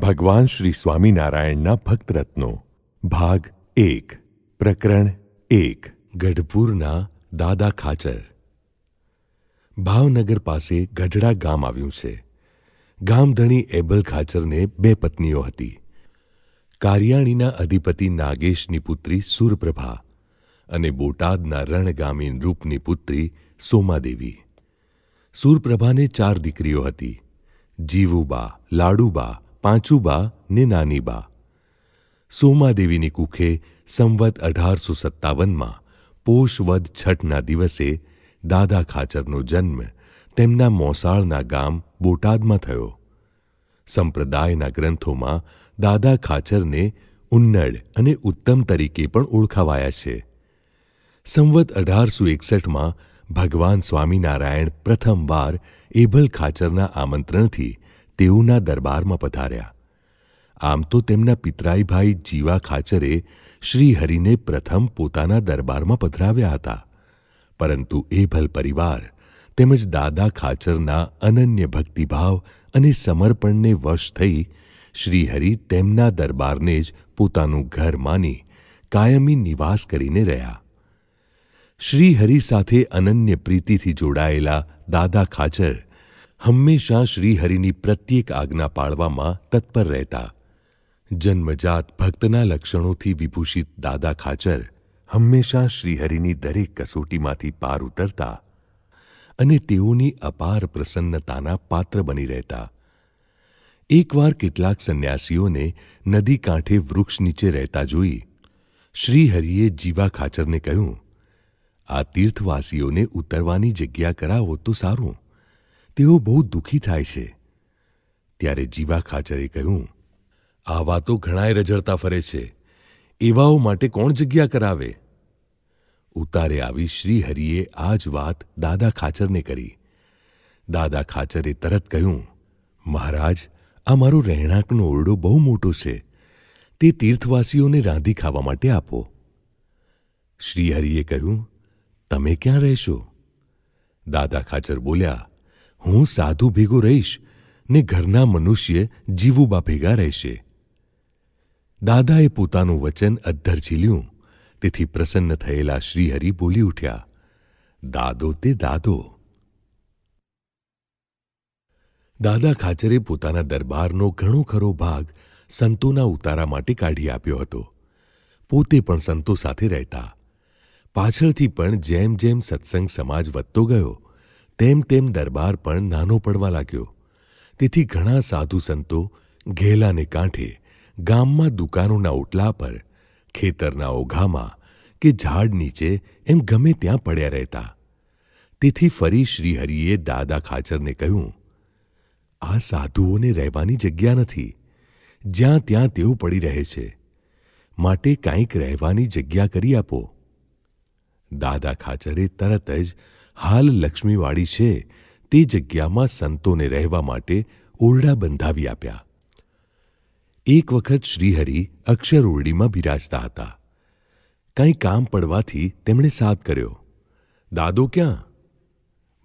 ભગવાન શ્રી સ્વામિનારાયણના ભક્તરત્નો ભાગ 1 પ્રકરણ 1 ગઢપુરના દાદા ખાચર. ભાવનગર પાસે ગઢડા ગામ આવ્યું છે. ગામધણી એબલ ખાચરને 2 પત્નીઓ હતી. કારિયાણીના અધિપતિ નાગેશની પુત્રી સુરપ્રભા અને બોટાદના રણગામી નૃપની પુત્રી સોમાદેવી. સુરપ્રભાને 4 દીકરીઓ હતી: જીવુબા, લાડુબા, પાંચુબા ને નાનીબા. સોમાદેવીની કુખે સંવત 1857માં પોષ વદ છઠના દિવસે દાદા ખાચરનો જન્મ તેમના મોસાળના ગામ બોટાદમાં થયો. સંપ્રદાયના ગ્રંથોમાં દાદા ખાચરને ઉન્નડ અને ઉત્તમ તરીકે પણ ઓળખાવાયા છે. સંવત 1861માં ભગવાન સ્વામિનારાયણ પ્રથમવાર એબલ ખાચરના આમંત્રણથી તેઓના દરબારમાં પધાર્યા. આમ તો તેમના પિતરાઈ ભાઈ જીવા ખાચરે શ્રીહરિને પ્રથમ પોતાના દરબારમાં પધરાવ્યા હતા, પરંતુ એભલ પરિવાર તેમજ દાદા ખાચરના અનન્ય ભક્તિભાવ અને સમર્પણને વશ થઈ શ્રીહરિ તેમના દરબારને જ પોતાનું ઘર માની કાયમી નિવાસ કરીને રહ્યા. શ્રીહરિ સાથે અનન્ય પ્રીતિથી જોડાયેલા દાદા ખાચર હંમેશા શ્રીહરિની પ્રત્યેક આજ્ઞા પાળવામાં તત્પર રહેતા. જન્મજાત ભક્તના લક્ષણોથી વિભૂષિત દાદા ખાચર હંમેશા શ્રીહરિની દરેક કસોટીમાંથી પાર ઉતરતા અને તેઓની અપાર પ્રસન્નતાના પાત્ર બની રહેતા. એકવાર કેટલાક સંન્યાસીઓને નદી કાંઠે વૃક્ષ નીચે રહેતા જોઈ શ્રીહરિએ જીવા ખાચરને કહ્યું, "આ તીર્થવાસીઓને ઉતરવાની જગ્યા કરાવો તો સારું, તેઓ બહુ દુઃખી થાય છે." ત્યારે જીવા ખાચરે કહ્યું, "આવા તો ઘણાય રઝળતા ફરે છે, એવાઓ માટે કોણ જગ્યા કરાવે?" ઉતારે આવી શ્રીહરિએ આ જ વાત દાદા ખાચરને કરી. દાદા ખાચરે તરત કહ્યું, "મહારાજ, આ મારો રહેણાંકનો ઓરડો બહુ મોટો છે, તે તીર્થવાસીઓને રાંધી ખાવા માટે આપો." શ્રીહરિએ કહ્યું, "તમે ક્યાં રહેશો?" દાદા ખાચર બોલ્યા, "હું સાધુ ભેગો રહીશ ને ઘરના મનુષ્ય જીવુબા ભેગા રહેશે." દાદાએ પોતાનું વચન અદ્ધર ઝીલ્યું, તેથી પ્રસન્ન થયેલા શ્રીહરિ બોલી ઉઠ્યા, "દાદો તે દાદો." દાદા ખાચરે પોતાના દરબારનો ઘણો ખરો ભાગ સંતોના ઉતારા માટે કાઢી આપ્યો હતો. પોતે પણ સંતો સાથે રહેતા. પાછળથી પણ જેમ જેમ સત્સંગ સમાજ વધતો ગયો તેમ તેમ દરબાર પણ નાનો પડવા લાગ્યો. તેથી ઘણા સાધુ સંતો ઘેલાને કાંઠે, ગામમાં દુકાનોના ઓટલા પર, ખેતરના ઓઘામાં કે ઝાડ નીચે એમ ગમે ત્યાં પડ્યા રહેતા. તેથી ફરી શ્રીહરિએ દાદા ખાચરને કહ્યું, "આ સાધુઓને રહેવાની જગ્યા નથી. જ્યાં ત્યાં તેઓ પડી રહે છે, માટે કાંઈક રહેવાની જગ્યા કરી આપો." દાદા ખાચરે તરત જ હાલ લક્ષ્મીવાડી છે તે જગ્યામાં સંતોને રહેવા માટે ઓરડા બંધાવી આપ્યા. એક વખત શ્રીહરિ અક્ષર ઓરડીમાં બિરાજતા હતા. કંઈ કામ પડવાથી તેમણે સાદ કર્યો, "દાદો ક્યાં?"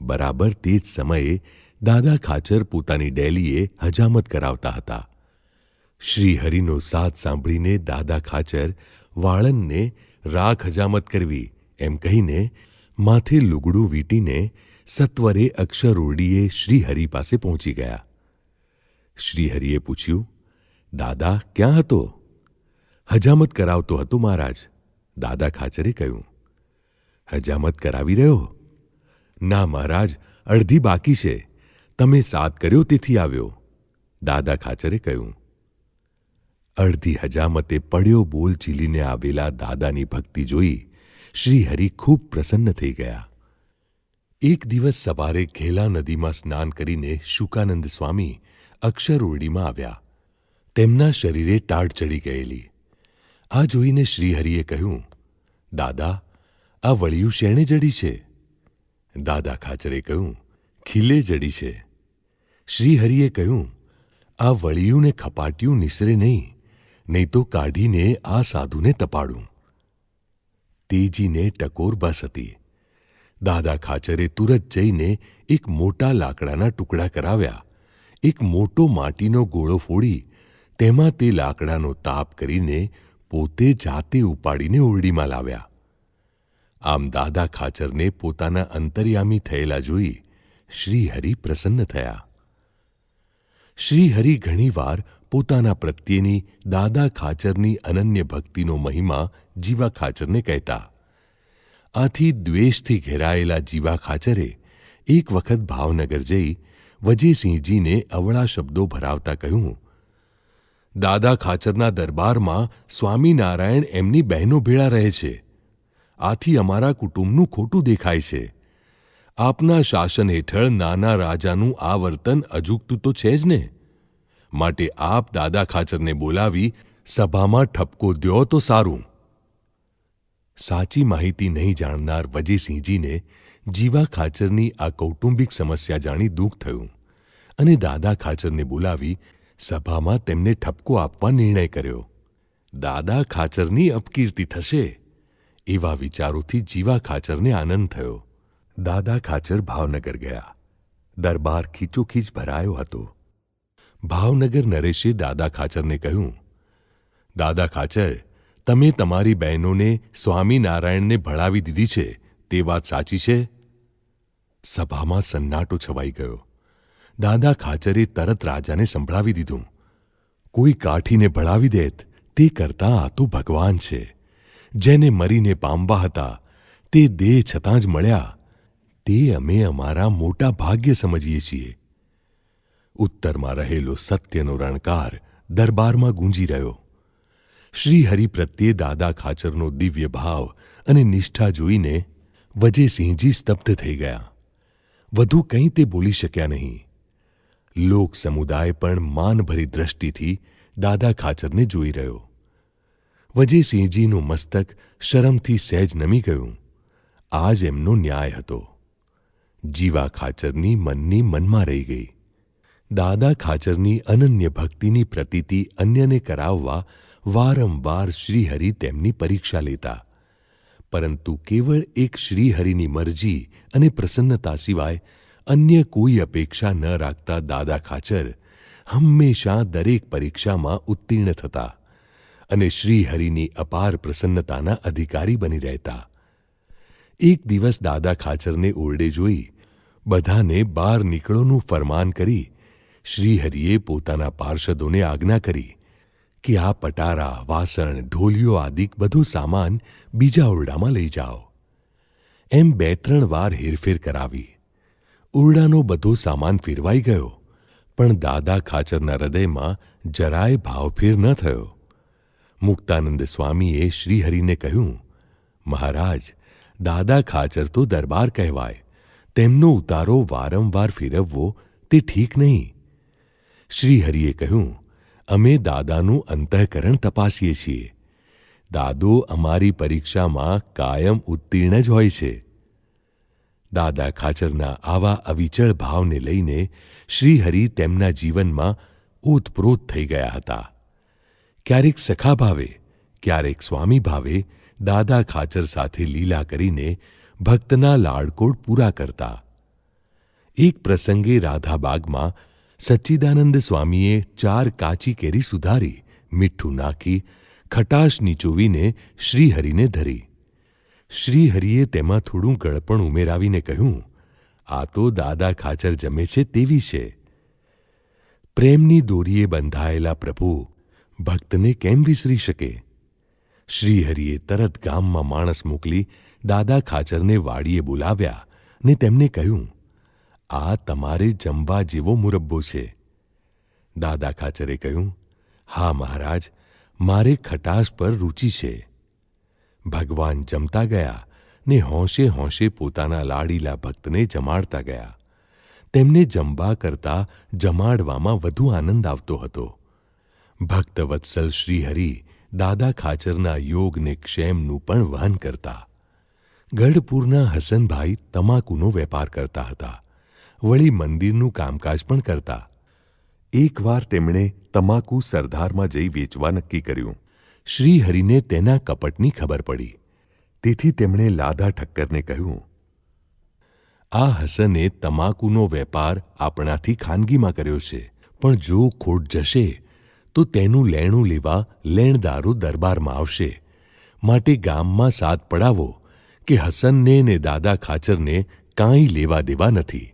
બરાબર તે જ સમયે દાદા ખાચર પોતાની ડેલીએ હજામત કરાવતા હતા. શ્રીહરિનો સાદ સાંભળીને દાદા ખાચર વાળંદને રાખ હજામત કરવી એમ કહીને માથે લુગડું વીંટીને સત્વરે અક્ષર ઓરડીએ શ્રીહરિ પાસે પહોંચી ગયા. શ્રીહરિએ પૂછ્યું, "દાદા ક્યાં હતો?" "હજામત કરાવતો હતો મહારાજ." દાદા ખાચરે કહ્યું. "હજામત કરાવી રહ્યો?" "ના મહારાજ, અડધી બાકી છે. તમે સાદ કર્યો તેથી આવ્યો." દાદા ખાચરે કહ્યું. અડધી હજામતે પડ્યો બોલ ઝીલીને આવેલા દાદાની ભક્તિ જોઈ શ્રીહરિ ખૂબ પ્રસન્ન થઈ ગયા. એક દિવસ સવારે ઘેલા નદીમાં સ્નાન કરીને શુકાનંદ સ્વામી અક્ષર ઓરડીમાં આવ્યા. તેમના શરીરે ટાઢ ચડી ગયેલી. આ જોઈને શ્રીહરિએ કહ્યું, "દાદા, આ વળિયું શેણે જડી છે?" દાદા ખાચરે કહ્યું, "ખીલે જડી છે." શ્રીહરિએ કહ્યું, "આ વળિયું ને ખપાટ્યું નિસરે નહીં તો કાઢીને આ સાધુને તપાડું." તેજીને ટકોર બસ હતી. દાદા ખાચરે તુરત જઈને એક મોટા લાકડાના ટુકડા કરાવ્યા, એક મોટો માટીનો ગોળો ફોડી તેમાં તે લાકડાનો તાપ કરીને પોતે જાતે ઉપાડીને ઓરડીમાં લાવ્યા. આમ દાદા ખાચરને પોતાના અંતર્યામી થયેલા જોઈ શ્રીહરિ પ્રસન્ન થયા. શ્રીહરિ ઘણીવાર પોતાના પ્રત્યેની દાદા ખાચરની અનન્ય ભક્તિનો મહિમા જીવા ખાચરને કહેતા. આથી દ્વેષથી ઘેરાયેલા જીવા ખાચરે એક વખત ભાવનગર જઈ વજેસિંહજીને અવળા શબ્દો ભરાવતા કહ્યું, દાદા ખાચરના દરબારમાં સ્વામિનારાયણ એમની બહેનો ભેળા રહે છે. આથી અમારા કુટુંબનું ખોટું દેખાય છે. આપના શાસન હેઠળ નાના રાજાનું આ વર્તન અજુગતું તો છે જ ને. માટે આપ દાદા ખાચરને બોલાવી સભામાં ઠપકો દ્યો તો સારું. સાચી માહિતી નહીં જાણનાર વજેસિંહજીને જીવા ખાચરની આ કૌટુંબિક સમસ્યા જાણી દુઃખ થયું અને દાદા ખાચરને બોલાવી સભામાં તેમને ઠપકો આપવા નિર્ણય કર્યો. દાદા ખાચરની અપકીર્તિ થશે એવા વિચારોથી જીવા ખાચરને આનંદ થયો. દાદા ખાચર ભાવનગર ગયા. દરબાર ખીચોખીચ ભરાયો હતો. ભાવનગર નરેશે દાદા ખાચરને કહ્યું, દાદા ખાચર, તમે તમારી બહેનોને સ્વામિનારાયણને ભણાવી દીધી છે તે વાત સાચી છે? સભામાં સન્નાટો છવાઈ ગયો. દાદા ખાચરે તરત રાજાને સંભળાવી દીધું, કોઈ કાઠીને ભણાવી દેત તે કરતાં આ તો ભગવાન છે. જેને મરીને પામવા હતા તે દેહ છતાં જ મળ્યા. તે અમે અમારા મોટા ભાગ્ય સમજીએ છીએ. ઉત્તરમાં રહેલો સત્યનો રણકાર દરબારમાં ગુંજી રહ્યો. શ્રીહરિ પ્રત્યે દાદા ખાચરનો દિવ્ય ભાવ અને નિષ્ઠા જોઈને વજેસિંહજી સ્તબ્ધ થઈ ગયા. વધુ કંઈ તે બોલી શક્યા નહીં. લોક સમુદાય પણ માનભરી દ્રષ્ટિથી દાદા ખાચરને જોઈ રહ્યો. વજેસિંહજીનું મસ્તક શરમથી સહેજ નમી ગયું. આ જ એમનો ન્યાય હતો. જીવા ખાચરની મનની મનમાં રહી ગઈ. દાદા ખાચરની અનન્ય ભક્તિની પ્રતીતિ અન્યને કરાવવા વારંવાર શ્રીહરિ તેમની પરીક્ષા લેતા. પરંતુ કેવળ એક શ્રીહરિની મરજી અને પ્રસન્નતા સિવાય અન્ય કોઈ અપેક્ષા ન રાખતા દાદા ખાચર હંમેશા દરેક પરીક્ષામાં ઉત્તીર્ણ થતા અને શ્રીહરિની અપાર પ્રસન્નતાના અધિકારી બની રહેતા. એક દિવસ દાદા ખાચરને ઓરડે જોઈ બધાને બહાર નીકળોનું ફરમાન કરી શ્રીહરિએ પોતાના પાર્ષદોને આજ્ઞા કરી કે આ પટારા, વાસણ, ઢોલિયો આદિક બધો સામાન બીજા ઓરડામાં લઈ જાઓ. એમ 2-3 વાર હેરફેર કરાવી. ઓરડાનો બધો સામાન ફેરવાઈ ગયો, પણ દાદા ખાચરના હૃદયમાં જરાય ભાવફેર ન થયો. મુક્તાનંદ સ્વામીએ શ્રીહરિને કહ્યું, મહારાજ, દાદા ખાચર તો દરબાર કહેવાય. તેમનો ઉતારો વારંવાર ફેરવવો તે ઠીક નહીં. શ્રીહરિએ કહ્યું, અમે દાદાનું અંતઃકરણ તપાસીએ છીએ. દાદો અમારી પરીક્ષામાં કાયમ ઉત્તીર્ણ જ હોય છે. દાદા ખાચરના આવા અવિચળ ભાવને લઈને શ્રીહરિ તેમના જીવનમાં ઓતપ્રોત થઈ ગયા હતા. ક્યારેક સખા ભાવે, ક્યારેક સ્વામી ભાવે દાદા ખાચર સાથે લીલા કરીને ભક્તના લાડકોડ પૂરા કરતા. એક પ્રસંગે રાધાબાગમાં સચ્ચિદાનંદ સ્વામીએ 4 કાચી કેરી સુધારી, મીઠું નાખી, ખટાશ નીચોવીને શ્રીહરિને ધરી. શ્રીહરિએ તેમાં થોડું ગળપણ ઉમેરાવીને કહ્યું, આ તો દાદા ખાચર જમે છે તેવી છે. પ્રેમની દોરીએ બંધાયેલા પ્રભુ ભક્તને કેમ વિસરી શકે? શ્રીહરિએ તરત ગામમાં માણસ મોકલી દાદા ખાચરને વાડીએ બોલાવ્યા ને તેમને કહ્યું, આ તમારે જમવા જેવો મુરબ્બો છે. દાદા ખાચરે કહ્યું, હા મહારાજ, મારે ખટાશ પર રુચિ છે. ભગવાન જમતા ગયા ને હોંશે હોંશે પોતાના લાડીલા ભક્તને જમાડતા ગયા. તેમને જમવા કરતાં જમાડવામાં વધુ આનંદ આવતો હતો. ભક્તવત્સલ શ્રીહરિ દાદા ખાચરના યોગ ને ક્ષેમનું પણ વહન કરતા. ગઢપુરના હસનભાઈ તમાકુનો વેપાર કરતા હતા. વળી મંદિરનું કામકાજ પણ કરતા. એકવાર તેમણે તમાકુ સરદારમાં જઈ વેચવા નક્કી કર્યું. શ્રીહરિને તેના કપટની ખબર પડી. તેથી તેમણે લાદા ઠક્કરને કહ્યું, આ હસને તમાકુનો વેપાર આપણાથી ખાનગીમાં કર્યો છે, પણ જો ખોટ જશે તો તેનું લેણું લેવા લેણદારો દરબારમાં આવશે. માટે ગામમાં સાદ પડાવો કે હસનને ને દાદા ખાચરને કાંઈ લેવા દેવા નથી.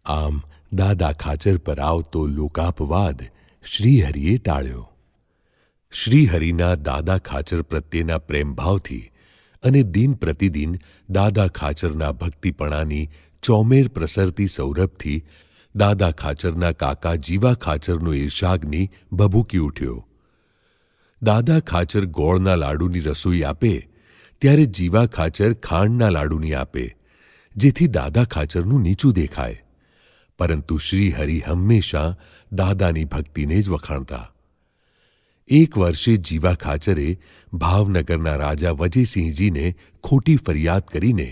આમ દાદા ખાચર પર આવતો લોકાપવાદ શ્રીહરિએ ટાળ્યો. શ્રીહરિના દાદા ખાચર પ્રત્યેના પ્રેમભાવથી અને દિન પ્રતિદિન દાદા ખાચરના ભક્તિપણાની ચોમેર પ્રસરતી સૌરભથી દાદા ખાચરના કાકા જીવા ખાચરનો ઈર્ષાગ્નિ ભભૂકી ઉઠ્યો. દાદા ખાચર ગોળના લાડુની રસોઈ આપે ત્યારે જીવા ખાચર ખાંડના લાડુની આપે, જેથી દાદા ખાચરનું નીચું દેખાય. પરંતુ શ્રીહરિ હંમેશા દાદાની ભક્તિને જ વખાણતા. એક વર્ષે જીવા ખાચરે ભાવનગરના રાજા વજેસિંહજીને ખોટી ફરિયાદ કરીને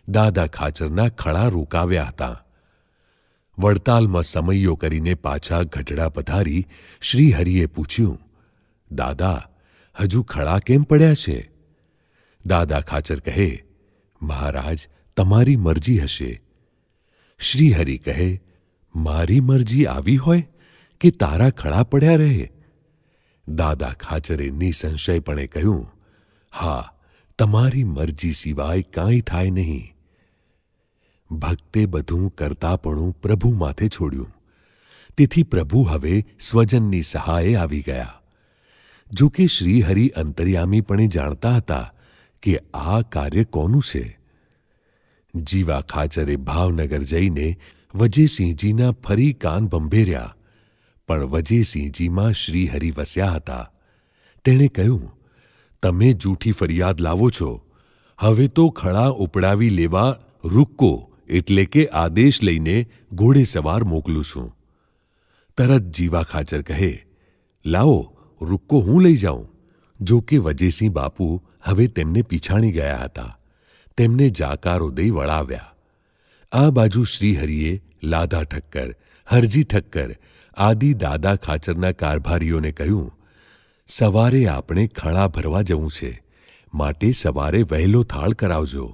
દાદા ખાચરના ખળા રોકાવ્યા હતા. વડતાલમાં સમૈયો કરીને પાછા ગઢડા પધારી શ્રીહરિએ પૂછ્યું, દાદા, હજુ ખળા કેમ પડ્યા છે? દાદા ખાચર કહે, મહારાજ, તમારી મરજી હશે. શ્રીહરિ કહે, મારી મરજી આવી હોય કે તારા ખળા પડ્યા રહે? દાદા ખાચરે નિસંશયપણે કહ્યું, હા, તમારી મરજી સિવાય કાંઈ થાય નહીં. ભક્તે બધું કરતાપણું પ્રભુ માથે છોડ્યું. તેથી પ્રભુ હવે સ્વજનની સહાયે આવી ગયા. જો કે શ્રીહરિ અંતર્યામીપણે જાણતા હતા કે આ કાર્ય કોનું છે. જીવા ખાચરે ભાવનગર જઈને વજેસિંહજીના ફરી કાન ભંભેર્યા, પણ વજેસિંહજીમાં શ્રીહરિ વસ્યા હતા. તેણે કહ્યું, તમે જૂઠી ફરિયાદ લાવો છો. હવે તો ખળા ઉપડાવી લેવા રૂક્કો એટલે કે આદેશ લઈને ઘોડેસવાર મોકલું છું. તરત જીવા ખાચર કહે, લાવો, રૂક્કો હું લઈ જાઉં. જો કે વજેસિંહ બાપુ હવે તેમને પીછાણી ગયા હતા. તેમને જાકારો દઈ વળાવ્યા. આ બાજુ શ્રીહરિએ લાધા ઠક્કર, હરજી ઠક્કર આદિ દાદા ખાચરના કારભારીઓને કહ્યું, સવારે આપણે ખળા ભરવા જવું છે, માટે સવારે વહેલો થાળ કરાવજો.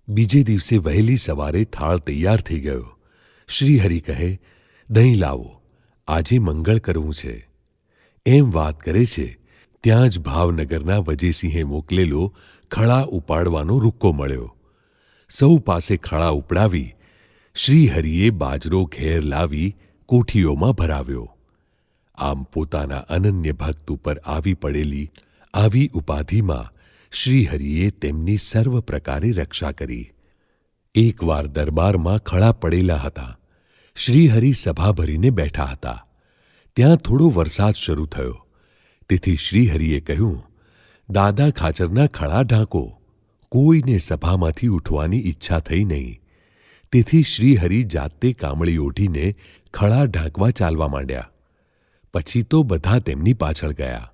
બીજે દિવસે વહેલી સવારે થાળ તૈયાર થઈ ગયો. શ્રીહરિ કહે, દહીં લાવો, આજે મંગળ કરવું છે. એમ વાત કરે છે ત્યાં જ ભાવનગરના વજેસિંહે મોકલેલો ખળા ઉપાડવાનો રૂક્કો મળ્યો. સૌ પાસે ખળા ઉપડાવી શ્રીહરિએ બાજરો ઘેર લાવી કોઠીઓમાં ભરાવ્યો. આમ પોતાના અનન્ય ભક્ત ઉપર આવી પડેલી આવી ઉપાધિમાં શ્રીહરિએ તેમની સર્વ પ્રકારે રક્ષા કરી. એકવાર દરબારમાં ખળા પડેલા હતા. શ્રીહરિ સભા ભરીને બેઠા હતા. ત્યાં થોડો વરસાદ શરૂ થયો. તેથી શ્રીહરિએ કહ્યું, દાદા ખાચરના ખળા ઢાંકો. કોઈને સભામાંથી ઉઠવાની ઈચ્છા થઈ નહીં. તેથી શ્રીહરિ જાતે કામળી ઓઢીને ખળા ઢાંકવા ચાલવા માંડ્યા. પછી તો બધા તેમની પાછળ ગયા.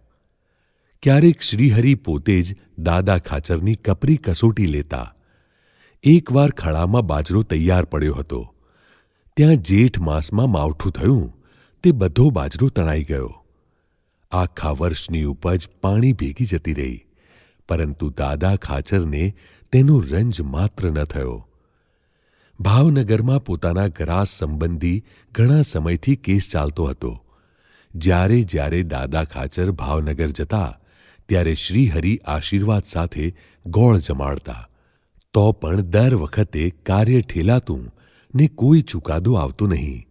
ક્યારેક શ્રીહરિ પોતે જ દાદા ખાચરની કપરી કસોટી લેતા. એકવાર ખળામાં બાજરો તૈયાર પડ્યો હતો. ત્યાં જેઠ માસમાં માવઠું થયું તે બધો બાજરો તણાઈ ગયો. આખા વર્ષની ઉપજ પાણી ભેગી જતી રહી, પરંતુ દાદા ખાચરને તેનો રંજ માત્ર ન થયો. ભાવનગરમાં પોતાના ગરાસ સંબંધી ઘણા સમયથી કેસ ચાલતો હતો. જ્યારે જ્યારે દાદા ખાચર ભાવનગર જતા ત્યારે શ્રીહરિ આશીર્વાદ સાથે ગોળ જમાડતા. તો પણ દર વખતે કાર્ય ઠેલાતું ને કોઈ ચુકાદો આવતો નહીં.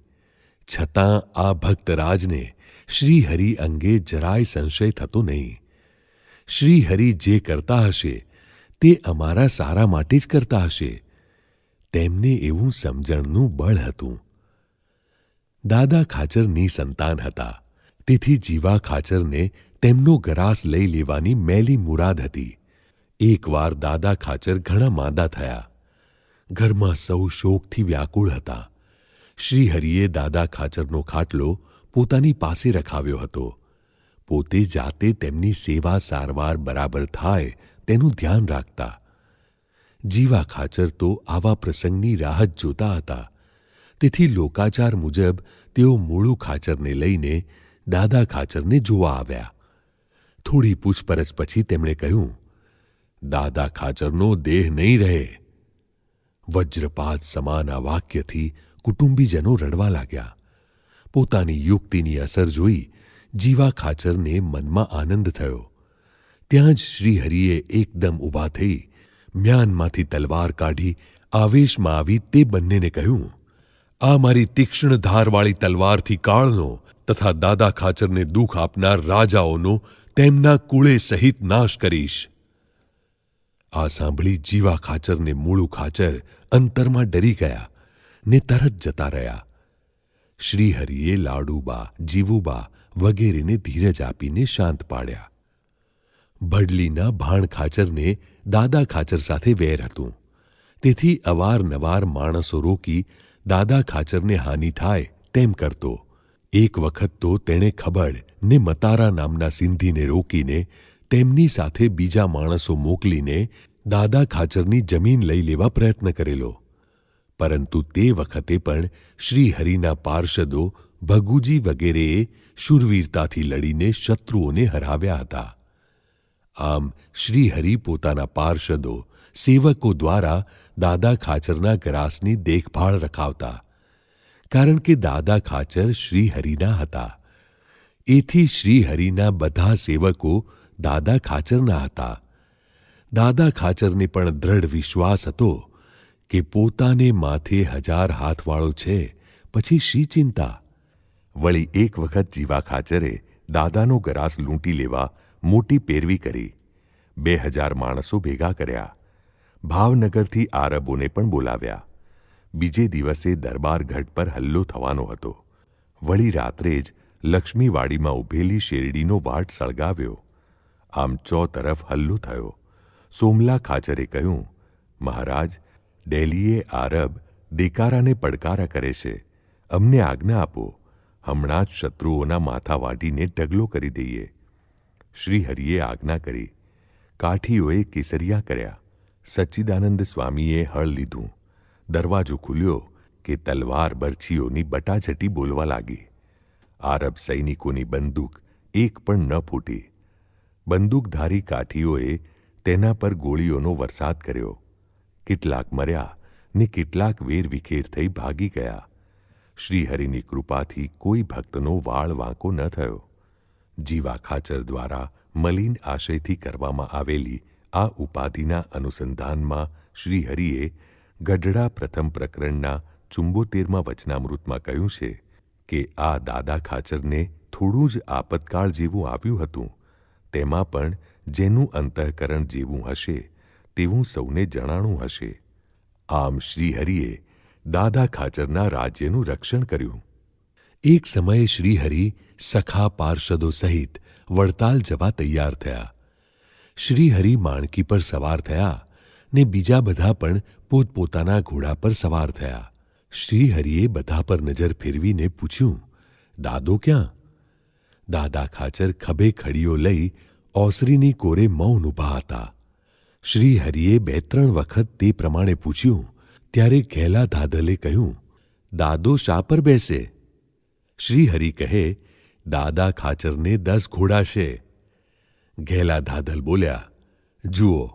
છતાં આ ભક્તરાજને શ્રીહરિ અંગે જરાય સંશય થતો નહીં. શ્રીહરિ જે કરતા હશે તે અમારા સારા માટે જ કરતા હશે. તેમને એવું સમજણનું બળ હતું. દાદા ખાચર નિસંતાન હતા. તેથી જીવા ખાચરને તેમનો ગરાસ લઈ લેવાની મેલી મુરાદ હતી. એકવાર દાદા ખાચર ઘણા માંદા થયા. ઘરમાં સૌ શોકથી વ્યાકુળ હતા. શ્રીહરિએ દાદા ખાચરનો ખાટલો પોતાની પાસે રખાવ્યો હતો. પોતે જાતે તેમની સેવા સારવાર બરાબર થાય તેનું ધ્યાન રાખતા. જીવા ખાચર તો આવા પ્રસંગની રાહ જ જોતા હતા. તેથી લોકાચાર મુજબ તેઓ મૂળું ખાચરને લઈને દાદા ખાચરને જોવા આવ્યા. થોડી પૂછપરછ પછી તેમણે કહ્યું, દાદા ખાચરનો દેહ નહીં રહે. વજ્રપાત સમાન આ વાક્યથી કુટુંબીજનો રડવા લાગ્યા. પોતાની યુક્તિની અસર જોઈ જીવા ખાચરને મનમાં આનંદ થયો. ત્યાં જ શ્રીહરિએ એકદમ ઊભા થઈ મ્યાનમાંથી તલવાર કાઢી આવેશમાં આવી તે બંનેને કહ્યું, આ મારી તીક્ષ્ણ ધારવાળી તલવારથી કાળનો તથા દાદા ખાચરને દુઃખ આપનાર રાજાઓનો તેમના કુળે સહિત નાશ કરીશ. આ સાંભળી જીવા ખાચરને મૂળું ખાચર અંતરમાં ડરી ગયા ને તરત જતા રહ્યા. શ્રીહરિએ લાડુબા, જીવુબા વગેરેને ધીરજ આપીને શાંત પાડ્યા. ભડલીના ભાણ ખાચરને દાદા ખાચર સાથે વેર હતું. તેથી અવારનવાર માણસો રોકી દાદા ખાચરને હાનિ થાય તેમ કરતો. એક વખત તો તેણે ખબડ ને મતારા નામના સિંધીને રોકીને તેમની સાથે બીજા માણસો મોકલીને દાદા ખાચરની જમીન લઈ લેવા પ્રયત્ન કરેલો. પરંતુ તે વખતે પણ શ્રીહરિના પાર્ષદો ભગુજી વગેરેએ શૂરવીરતાથી લડીને શત્રુઓને હરાવ્યા હતા. આમ શ્રીહરિ પોતાના પાર્ષદો, સેવકો દ્વારા દાદા ખાચરના ગ્રાસની દેખભાળ રખાવતા. કારણ કે દાદા ખાચર શ્રીહરિના હતા. એથી શ્રીહરિના બધા સેવકો દાદા ખાચરના હતા. દાદા ખાચરને પણ દ્રઢ વિશ્વાસ હતો કે પોતાને માથે 1000 હાથવાળો છે, પછી શી ચિંતા? વળી એક વખત જીવા ખાચરે દાદાનો ગ્રાસ લૂંટી લેવા મોટી પેરવી કરી. 2000 માણસો ભેગા કર્યા. ભાવનગરથી આરબોને પણ બોલાવ્યા. બીજે દિવસે દરબાર ગઢ પર હલ્લો થવાનો હતો. વળી રાત્રે જ લક્ષ્મીવાડીમાં ઊભેલી શેરડીનો વાટ સળગાવ્યો. આમ ચોતરફ હલ્લો થયો. સોમલા ખાચરે કહ્યું, મહારાજ, ડેલીએ આરબ દેકારાને પડકારા કરે છે. અમને આજ્ઞા આપો, હમણાં જ શત્રુઓના માથા વાઢીને ઢગલો કરી દઈએ. શ્રીહરિએ આજ્ઞા કરી. કાઠીઓએ કેસરિયા કર્યા. સચ્ચિદાનંદ સ્વામીએ હળ લીધું. દરવાજો ખુલ્યો કે તલવાર બરછીઓની બટાછટી બોલવા લાગી. આરબ સૈનિકોની બંદૂક એક પણ ન ફૂટી. બંદૂકધારી કાઠીઓએ તેના પર ગોળીઓનો વરસાદ કર્યો. કેટલાક મર્યા ને કેટલાક વેરવિખેર થઈ ભાગી ગયા. શ્રીહરિની કૃપાથી કોઈ ભક્તનો વાળ વાંકો ન થયો. જીવા ખાચર દ્વારા મલિન આશયથી કરવામાં આવેલી આ ઉપાધિના અનુસંધાનમાં શ્રીહરિએ ગઢડા પ્રથમ પ્રકરણના 74માં વચનામૃતમાં કહ્યું છે કે આ દાદા ખાચરને થોડું જ આપતકાળ જેવું આવ્યું હતું, તેમાં પણ જેનું અંતઃકરણ જેવું હશે તેવું સૌને જણાણું હશે. આમ શ્રીહરિએ દાદા ખાચરના રાજ્યનું રક્ષણ કર્યું. એક સમયે શ્રીહરિ સખા પાર્ષદો સહિત વડતાલ જવા તૈયાર થયા. શ્રીહરિ માણકી પર સવાર થયા ને બીજા બધા પણ પોતપોતાના ઘોડા પર સવાર થયા. શ્રીહરિએ બધા પર નજર ફેરવીને પૂછ્યું, દાદો ક્યાં? દાદા ખાચર ખભે ખડીઓ લઈ ઓસરીની કોરે મૌન ઊભા હતા. શ્રીહરિએ 2-3 વખત તે પ્રમાણે પૂછ્યું ત્યારે ઘેલા ધાધલે કહ્યું, દાદો શા પર બેસે? શ્રીહરિ કહે, દાદા ખાચરને 10 ઘોડા છે. ઘેલા ધાધલ બોલ્યા, જુઓ,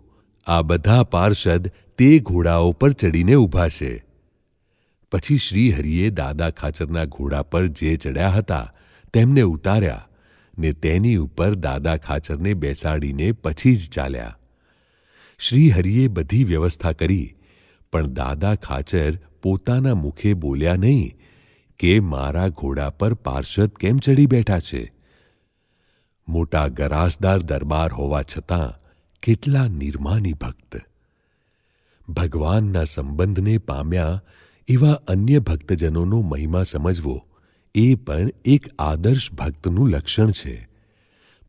આ બધા પાર્ષદ તે ઘોડાઓ પર ચડીને ઊભા છે. પછી શ્રીહરિએ દાદા ખાચરના ઘોડા પર જે ચડ્યા હતા તેમને ઉતાર્યા ને તેની ઉપર દાદા ખાચરને બેસાડીને પછી જ ચાલ્યા. શ્રીહરિએ બધી વ્યવસ્થા કરી, પણ દાદા ખાચર પોતાના મુખે બોલ્યા નહીં કે મારા ઘોડા પર પાર્ષદ કેમ ચડી બેઠા છે. મોટા ગરાસદાર દરબાર હોવા છતાં કેટલા નિર્માની ભક્ત. ભગવાનના સંબંધને પામ્યા એવા અન્ય ભક્તજનોનો મહિમા સમજવો એ પણ એક આદર્શ ભક્તનું લક્ષણ છે.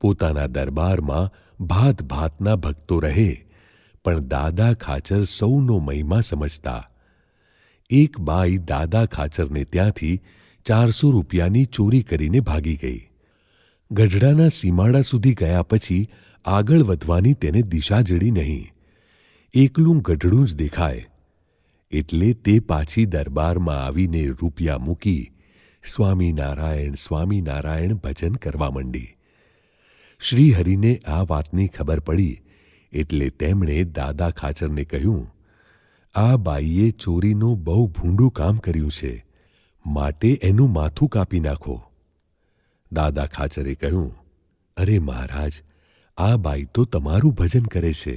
પોતાના દરબારમાં ભાત ભાતના ભક્તો રહે, પણ દાદા ખાચર સૌનો મહિમા સમજતા. એક બાઈ દાદા ખાચરને ત્યાંથી 400 રૂપિયાની ચોરી કરીને ભાગી ગઈ. ગઢડાના સીમાડા સુધી ગયા પછી આગળ વધવાની તેને દિશા જડી નહીં. એકલું ગઢડું જ દેખાય. એટલે તે પાછી દરબારમાં આવીને રૂપિયા મૂકી સ્વામિનારાયણ સ્વામિનારાયણ ભજન કરવા માંડી. શ્રીહરિને આ વાતની ખબર પડી એટલે તેમણે દાદા ખાચરને કહ્યું, આ બાઈએ ચોરીનું બહુ ભૂંડું કામ કર્યું છે, માટે એનું માથું કાપી નાખો. દાદા ખાચરે કહ્યું, અરે મહારાજ, આ બાઈ તો તમારું ભજન કરે છે,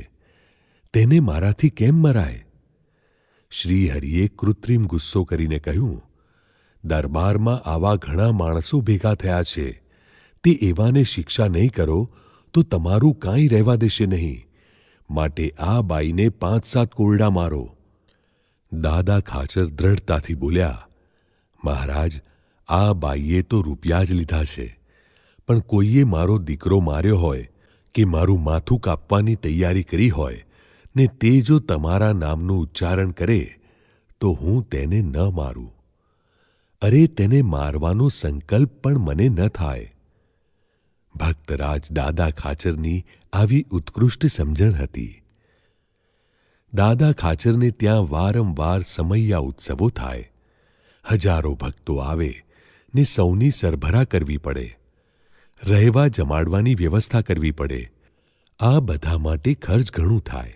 તેને મારાથી કેમ મરાય? શ્રીહરિએ કૃત્રિમ ગુસ્સો કરીને કહ્યું, દરબારમાં આવા ઘણા માણસો ભેગા થયા છે, તે એવાને શિક્ષા નહીં કરો તો તમારું કાંઈ રહેવા દેશે નહીં, માટે આ બાઈને 5-7 કોરડા મારો. દાદા ખાચર દ્રઢતાથી બોલ્યા, મહારાજ, આ બાઈએ તો રૂપિયા જ લીધા છે, પણ કોઈએ મારો દીકરો માર્યો હોય કે મારું માથું કાપવાની તૈયારી કરી હોય ને તે જો તમારા નામનું ઉચ્ચારણ કરે તો હું તેને ન મારું. અરે, તેને મારવાનો સંકલ્પ પણ મને ન થાય. ભક્તરાજ દાદા ખાચરની આવી ઉત્કૃષ્ટ સમજણ હતી. દાદા ખાચરને ત્યાં વારંવાર સમૈયા ઉત્સવો થાય. હજારો ભક્તો આવે ને સૌની સરભરા કરવી પડે. રહેવા જમાડવાની વ્યવસ્થા કરવી પડે. આ બધા માટે ખર્ચ ઘણું થાય.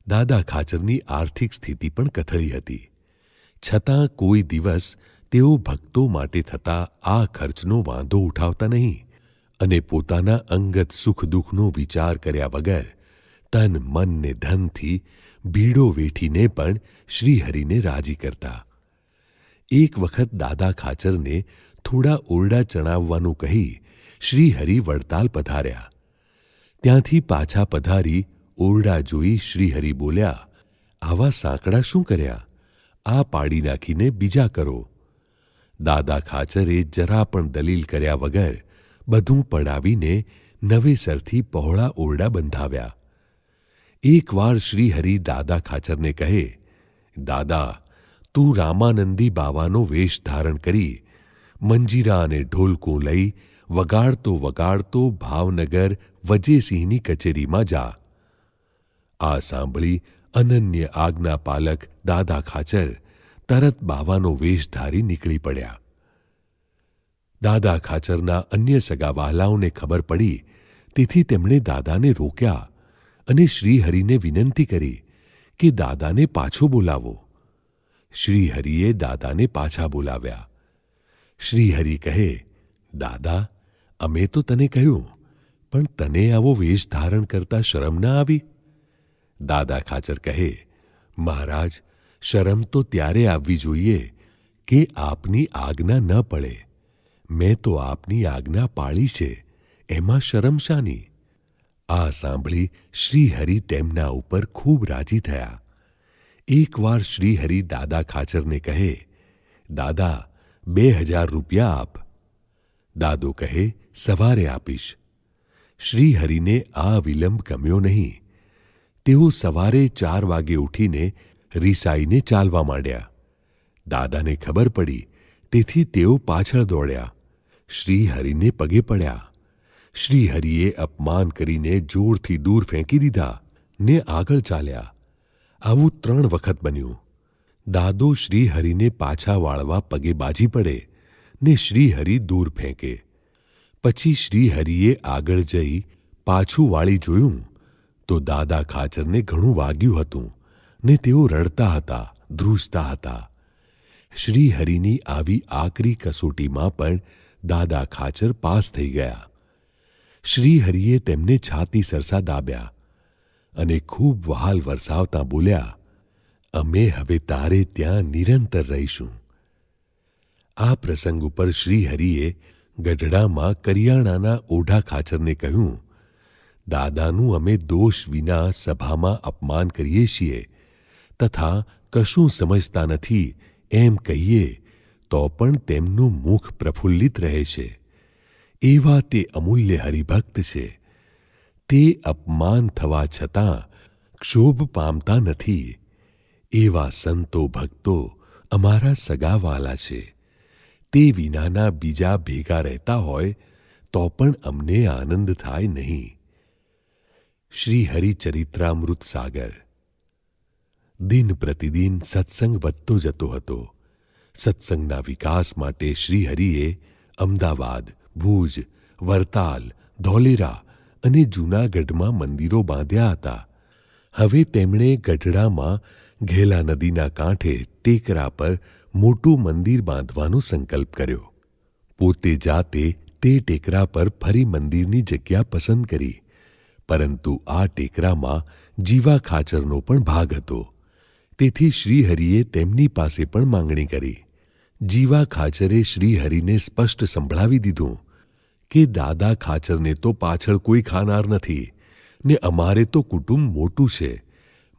દાદા ખાચરની આર્થિક સ્થિતિ પણ કથળી હતી. છતાં કોઈ દિવસ તેઓ ભક્તો માટે થતા આ ખર્ચનો વાંધો ઉઠાવતા નહીં અને પોતાના અંગત સુખ દુઃખનો વિચાર કર્યા વગર તન મન ને ધનથી ભીડો વેઠીને પણ શ્રીહરિને રાજી કરતા. એક વખત દાદા ખાચરને થોડા ઓરડા ચણાવવાનું કહી શ્રીહરિ વડતાલ પધાર્યા. ત્યાંથી પાછા પધારી ઓરડા જોઈ શ્રીહરિ બોલ્યા, આવા સાંકડા શું કર્યા? આ પાડી નાખીને બીજા કરો. દાદા ખાચરે જરા પણ દલીલ કર્યા વગર બધું પડાવીને નવેસરથી પહોળા ઓરડા બંધાવ્યા. એકવાર શ્રીહરિ દાદા ખાચરને કહે, દાદા, તું રામાનંદી બાવાનો વેશ ધારણ કરી મંજીરા અને ઢોલકું લઈ વગાડતો વગાડતો ભાવનગર વજેસિંહની કચેરીમાં જા. આ સાંભળી અનન્ય આજ્ઞાપાલક દાદા ખાચર તરત બાવાનો વેશ ધારી નીકળી પડ્યા. દાદા ખાચરના અન્ય સગા વહાલાઓને ખબર પડી તેથી તેમણે દાદાને રોક્યા અને શ્રીહરિને વિનંતી કરી કે દાદાને પાછો બોલાવો. શ્રીહરિએ દાદાને પાછા બોલાવ્યા. શ્રીહરિ કહે, દાદા, અમે તો તને કહ્યું, પણ તને આવો વેશ ધારણ કરતા શરમ ના આવી? દાદા ખાચર કહે, મહારાજ, શરમ તો ત્યારે આવવી જોઈએ કે આપની આજ્ઞા ન પડે. મેં તો આપની આજ્ઞા પાળી છે, એમાં શરમ શાની? આ સાંભળી શ્રીહરિ તેમના ઉપર ખૂબ રાજી થયા. એકવાર શ્રીહરિ દાદા ખાચરને કહે, દાદા, 2000 રૂપિયા આપ. દાદો કહે, સવારે આપીશ. શ્રીહરિને આ વિલંબ ગમ્યો નહીં. તેઓ સવારે 4 વાગે ઉઠીને રિસાઈને ચાલવા માંડ્યા. દાદાને ખબર પડી તેથી તેઓ પાછળ દોડ્યા. શ્રીહરિને પગે પડ્યા. શ્રીહરિએ અપમાન કરીને જોરથી દૂર ફેંકી દીધા ને આગળ ચાલ્યા. આવું 3 વખત બન્યું. દાદો શ્રીહરિને પાછા વાળવા પગે બાજી પડે ને શ્રીહરિ દૂર ફેંકે. પછી શ્રીહરિએ આગળ જઈ પાછું વાળી જોયું તો દાદા ખાચરને ઘણું વાગ્યું હતું ને તેઓ રડતા હતા, ધ્રુજતા હતા. શ્રીહરિની આવી આકરી કસોટીમાં પણ દાદા ખાચર પાસ થઈ ગયા. શ્રીહરિએ તેમને છાતી સરસા દાબ્યા અને ખૂબ વહાલ વરસાવતા બોલ્યા, અમે હવે તારે ત્યાં નિરંતર રહીશું. આ પ્રસંગ ઉપર શ્રીહરિએ ગઢડામાં કરિયાણાના ઓઢા ખાચરને કહ્યું, દાદાનું અમે દોષ વિના સભામાં અપમાન કરીએ છીએ તથા કશું સમજતા નથી એમ કહીએ તો પણ તેમનું મુખ પ્રફુલ્લિત રહે છે. એવા તે અમૂલ્ય હરિભક્ત છે. તે અપમાન થવા છતાં ક્ષોભ પામતા નથી. એવા સંતો ભક્તો અમારા સગાવાલા છે. તે વિનાના બીજા ભેગા રહેતા હોય તો પણ અમને આનંદ થાય નહીં. શ્રી હરિચરિત્રામૃત સાગર. દિન પ્રતિદિન સત્સંગ વધતો જતો હતો. સત્સંગના વિકાસ માટે શ્રીહરિએ અમદાવાદ, ભુજ, વરતાલ, ધોલેરા અને જૂનાગઢમાં મંદિરો બાંધ્યા હતા. હવે તેમણે ગઢડામાં ઘેલા નદીના કાંઠે ટેકરા પર મોટું મંદિર બાંધવાનો સંકલ્પ કર્યો. પોતે જાતે તે ટેકરા પર ફરી મંદિરની જગ્યા પસંદ કરી, પરંતુ આ ટેકરામાં જીવા ખાચરનો પણ ભાગ હતો. તેથી શ્રીહરિએ તેમની પાસે પણ માંગણી કરી. જીવા ખાચરે શ્રીહરિને સ્પષ્ટ સંભળાવી દીધું કે દાદા ખાચરને તો પાછળ કોઈ ખાનાર નથી ને અમારે તો કુટુંબ મોટું છે,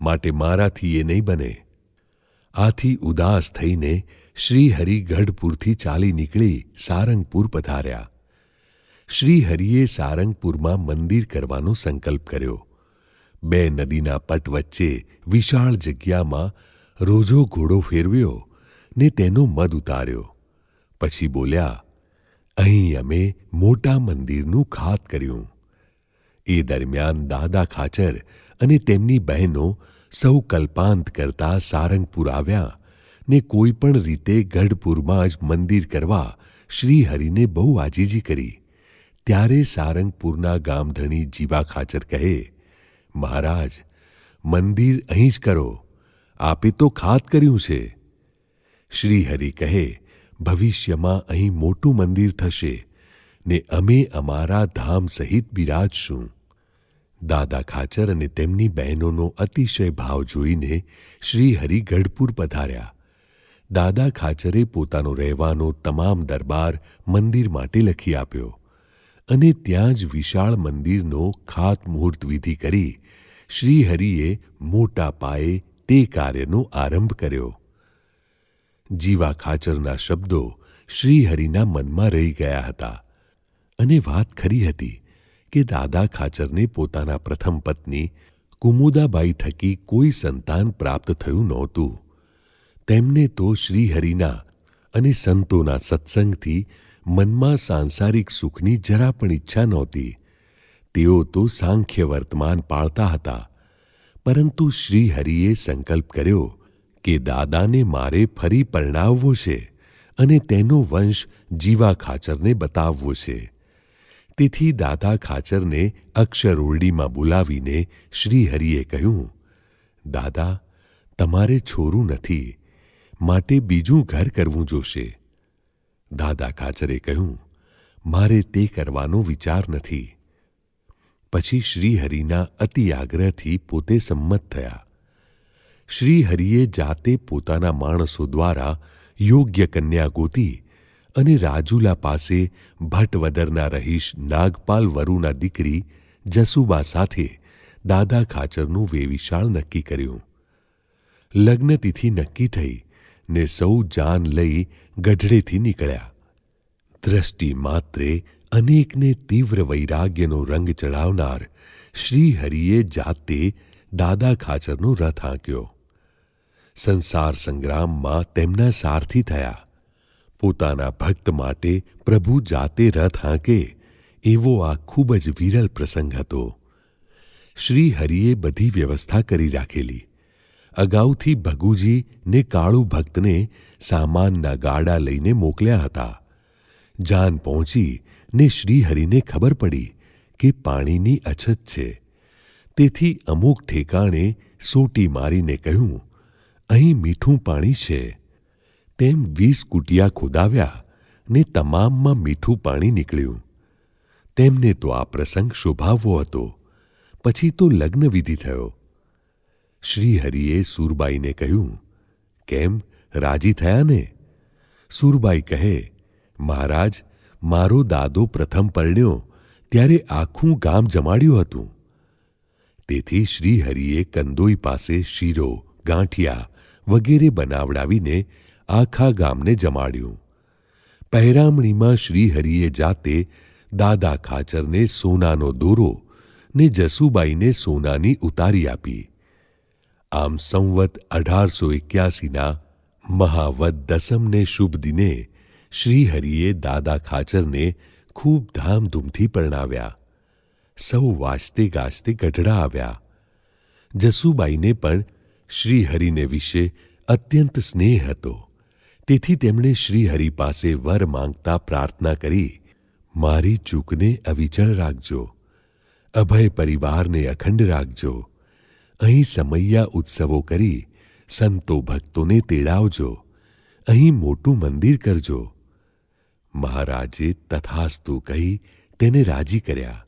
માટે મારાથી એ નહીં બને. આથી ઉદાસ થઈને શ્રીહરિ ગઢપુરથી ચાલી નીકળી સારંગપુર પધાર્યા. શ્રીહરિએ સારંગપુરમાં મંદિર કરવાનો સંકલ્પ કર્યો. 2 નદીના પટ વચ્ચે વિશાળ જગ્યામાં રોજો ઘોડો ફેરવ્યો ને તેનો મદ ઉતાર્યો. પછી બોલ્યા, અહીં અમે મોટા મંદિરનું ખાત કર્યું. એ દરમિયાન દાદા ખાચર અને તેમની બહેનો સૌ કલ્પાંત કરતા સારંગપુર આવ્યા ને કોઈ પણ રીતે ગઢપુરમાં જ મંદિર કરવા શ્રીહરિને બહુ આજીજી કરી. ત્યારે સારંગપુરના ગામધણી જીવા ખાચર કહે, મહારાજ, મંદિર અહીં જ કરો, આપે તો ખાત કર્યું છે. શ્રીહરિ કહે, ભવિષ્યમાં અહીં મોટું મંદિર થશે ને અમે અમારા ધામ સહિત બિરાજશું. દાદા ખાચર અને તેમની બહેનોનો અતિશય ભાવ જોઈને શ્રીહરિ ગઢપુર પધાર્યા. દાદા ખાચરે પોતાનો રહેવાનો તમામ દરબાર મંદિર માટે લખી આપ્યો અને ત્યાં જ વિશાળ મંદિરનો ખાતમુહૂર્ત વિધિ કરી શ્રીહરિએ મોટા પાયે તે કાર્યનો આરંભ કર્યો. જીવા ખાચરના શબ્દો શ્રીહરિના મનમાં રહી ગયા હતા અને વાત ખરી હતી કે દાદા ખાચરને પોતાના પ્રથમ પત્ની કુમુદાબાઈ થકી કોઈ સંતાન પ્રાપ્ત થયું નહોતું. તેમને તો શ્રીહરિના અને સંતોના સત્સંગથી મનમાં સાંસારિક સુખની જરા પણ ઈચ્છા નહોતી. તેઓ તો સાંખ્ય વર્તમાન પાળતા હતા, પરંતુ શ્રીહરિએ સંકલ્પ કર્યો કે દાદાને મારે ફરી પરણાવવો છે અને તેનો વંશ જીવા ખાચરને બતાવવો છે. તેથી દાદા ખાચરને અક્ષરોરડીમાં બોલાવીને શ્રીહરિએ કહ્યું, દાદા, તમારે છોરું નથી, માટે બીજું ઘર કરવું જોશે. દાદા ખાચરે કહ્યું, મારે તે કરવાનો વિચાર નથી. પછી શ્રીહરિના અતિ આગ્રહથી પોતે સંમત થયા. શ્રીહરિએ જાતે પોતાના માણસો દ્વારા યોગ્ય કન્યા ગોતી અને રાજુલા પાસે ભટવદરના રહીશ નાગપાલ વરુના દીકરી જસુબા સાથે દાદા ખાચરનું વેવિશાળ નક્કી કર્યું. લગ્નતિથિ નક્કી થઈ ને સૌ જાન લઈ ગઢડેથી નીકળ્યા. દ્રષ્ટિ માત્રે અનેકને તીવ્ર વૈરાગ્યનો રંગ ચડાવનાર શ્રીહરિએ જાતે દાદા ખાચરનો રથ હાંક્યો. સંસાર સંગ્રામમાં તેમના સારથી થયા. પોતાના ભક્ત માટે પ્રભુ જાતે રથ હાંકે એવો આ ખૂબ જ વિરલ પ્રસંગ હતો. શ્રીહરિએ બધી વ્યવસ્થા કરી રાખેલી. અગાઉથી ભગુજી ને કાળુ ભક્તને સામાનના ગાડા લઈને મોકલ્યા હતા. જાન પહોંચી ને શ્રીહરિને ખબર પડી કે પાણીની અછત છે. તેથી અમુક ઠેકાણે સોટી મારીને કહ્યું, અહીં મીઠું પાણી છે. તેમ 20 કુટિયા ખોદાવ્યા ને તમામમાં મીઠું પાણી નીકળ્યું. તેમને તો આ પ્રસંગ શોભાવવો હતો. પછી તો લગ્નવિધિ થયો. શ્રીહરિએ સુરબાઈને કહ્યું, કેમ, રાજી થયા ને? સુરબાઈ કહે, મહારાજ, મારો દાદો પ્રથમ પરણ્યો ત્યારે આખું ગામ જમાડ્યું હતું. તેથી શ્રીહરિએ કંદોઈ પાસે શીરો, ગાંઠિયા વગેરે બનાવડાવીને આખા ગામને જમાડ્યું. પહેરામણીમાં શ્રીહરિએ જાતે દાદા ખાચરને સોનાનો દોરો ને જસુબાઈને સોનાની ઉતારી આપી. આમ સંવત 1881ના મહાવદ દસમને શુભ દિને શ્રીહરિએ દાદા ખાચરને ખૂબ ધામધૂમથી પરણાવ્યા. સૌ વાજતે ગાજતે ગઢડા આવ્યા. જસુબાઈને પણ શ્રીહરિને વિશે અત્યંત સ્નેહ હતો. તેથી તેમણે શ્રીહરિ પાસે વર માંગતા પ્રાર્થના કરી, મારી ચૂકને અવિચળ રાખજો, અભય પરિવારને અખંડ રાખજો, અહીં સમૈયા ઉત્સવો કરી સંતો ભક્તોને તેડાવજો, અહીં મોટું મંદિર કરજો. મહારાજે તથાસ્તુ કહી તેને રાજી કર્યા.